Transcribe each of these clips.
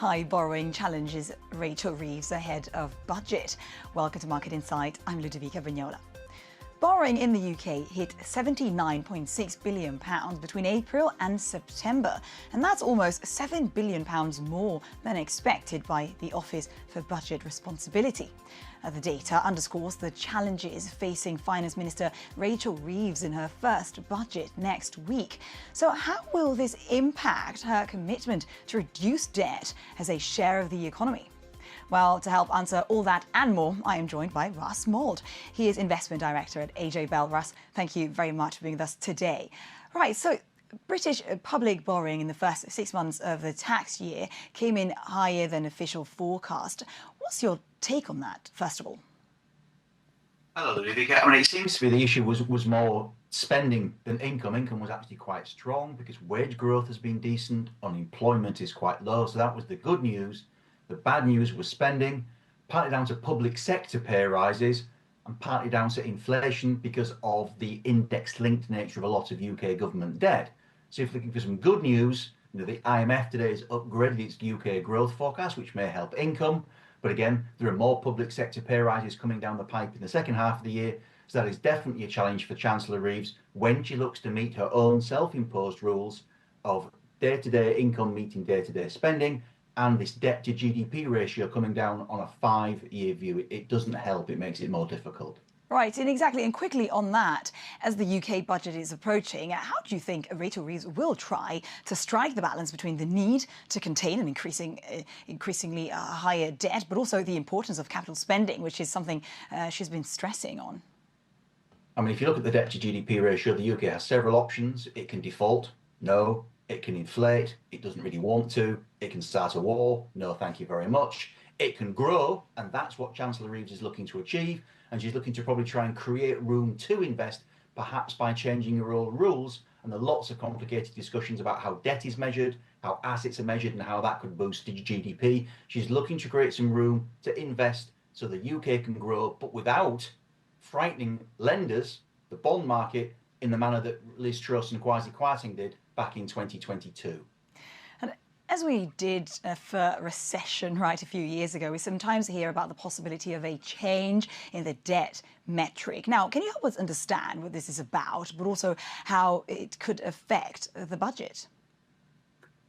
High borrowing challenges Rachel Reeves ahead of budget. Welcome to Market Insight. I'm Ludovica Vignola. Borrowing in the UK hit £79.6 billion between April and September, and that's almost £7 billion more than expected by the Office for Budget Responsibility. The data underscores the challenges facing Finance Minister Rachel Reeves in her first budget next week. So how will this impact her commitment to reduce debt as a share of the economy? Well, to help answer all that and more, I am joined by Russ Mould. He is Investment Director at AJ Bell. Russ, thank you very much for being with us today. Right, so British public borrowing in the first 6 months of the tax year came in higher than official forecast. What's your take on that, first of all? Hello, Ludovica. I mean, it seems to be the issue was more spending than income. Income was actually quite strong because wage growth has been decent, unemployment is quite low, so that was the good news. The bad news was spending, partly down to public sector pay rises and partly down to inflation because of the index-linked nature of a lot of UK government debt. So if you're looking for some good news, the IMF today has upgraded its UK growth forecast, which may help income. But again, there are more public sector pay rises coming down the pipe in the second half of the year. So that is definitely a challenge for Chancellor Reeves when she looks to meet her own self-imposed rules of day-to-day income meeting day-to-day spending and this debt to GDP ratio coming down on a 5-year view. It doesn't help, it makes it more difficult. Right, and quickly on that, as the UK budget is approaching, how do you think Rachel Reeves will try to strike the balance between the need to contain an increasingly higher debt, but also the importance of capital spending, which is something she's been stressing on? I mean, if you look at the debt to GDP ratio, the UK has several options. It can default, no. It can inflate, it doesn't really want to. It can start a war, no thank you very much. It can grow, and that's what Chancellor Reeves is looking to achieve. And she's looking to probably try and create room to invest, perhaps by changing her own rules. And there are lots of complicated discussions about how debt is measured, how assets are measured, and how that could boost GDP. She's looking to create some room to invest so the UK can grow, but without frightening lenders, the bond market, in the manner that Liz Truss and Kwasi Kwarteng did back in 2022. And as we did for recession a few years ago, we sometimes hear about the possibility of a change in the debt metric. Now, can you help us understand what this is about, but also how it could affect the budget?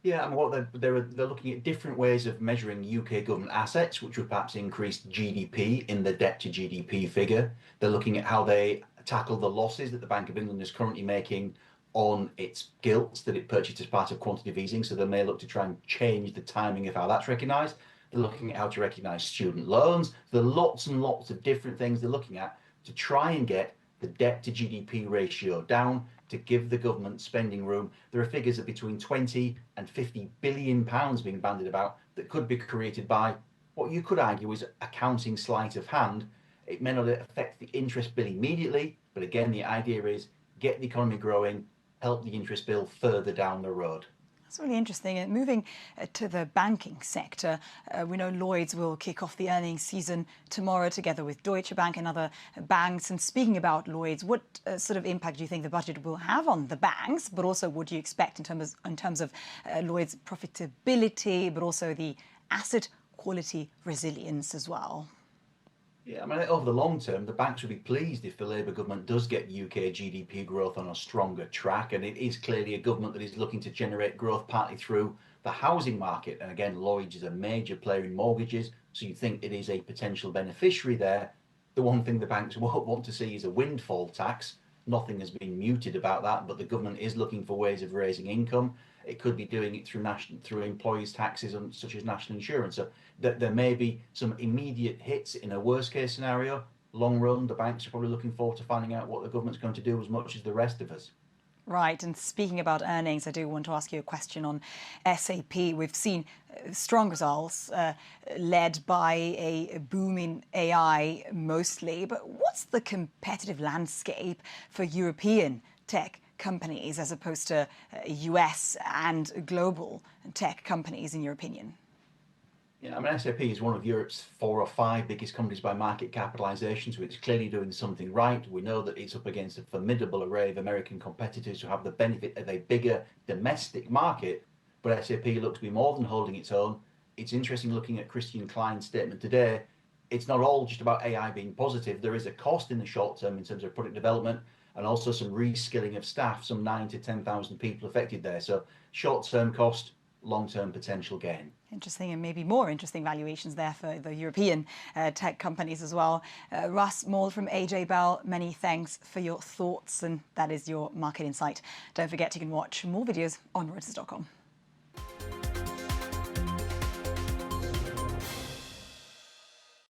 Yeah, I mean, they're looking at different ways of measuring UK government assets, which would perhaps increase GDP in the debt to GDP figure. They're looking at how they tackle the losses that the Bank of England is currently making on its gilts that it purchased as part of quantitative easing. So they may look to try and change the timing of how that's recognised. They're looking at how to recognise student loans. There are lots and lots of different things they're looking at to try and get the debt to GDP ratio down to give the government spending room. There are figures of between 20 and 50 billion pounds being bandied about that could be created by what you could argue is accounting sleight of hand. It may not affect the interest bill immediately, but again, the idea is get the economy growing, help the interest bill further down the road. That's really interesting. And moving to the banking sector, we know Lloyds will kick off the earnings season tomorrow together with Deutsche Bank and other banks. And speaking about Lloyds, what sort of impact do you think the budget will have on the banks? But also, what do you expect in terms of Lloyds' profitability, but also the asset quality resilience as well? Yeah, I mean, over the long term, the banks will be pleased if the Labour government does get UK GDP growth on a stronger track. And it is clearly a government that is looking to generate growth partly through the housing market. And again, Lloyds is a major player in mortgages, so you think it is a potential beneficiary there. The one thing the banks won't want to see is a windfall tax. Nothing has been muted about that, but the government is looking for ways of raising income. It could be doing it through employees' taxes, such as national insurance. So there may be some immediate hits in a worst-case scenario. Long run, the banks are probably looking forward to finding out what the government's going to do as much as the rest of us. Right, and speaking about earnings, I do want to ask you a question on SAP. We've seen strong results led by a boom in AI mostly, but what's the competitive landscape for European tech companies as opposed to US and global tech companies, in your opinion? Yeah, I mean, SAP is one of Europe's 4 or 5 biggest companies by market capitalization, so it's clearly doing something right. We know that it's up against a formidable array of American competitors who have the benefit of a bigger domestic market, but SAP looks to be more than holding its own. it's interesting looking at Christian Klein's statement today. It's not all just about AI being positive. There is a cost in the short term in terms of product development and also some reskilling of staff, some 9 to 10,000 people affected there. So short term cost, long term potential gain. Interesting, and maybe more interesting valuations there for the European tech companies as well. Russ Mould from AJ Bell, many thanks for your thoughts, and that is your market insight. Don't forget you can watch more videos on Reuters.com.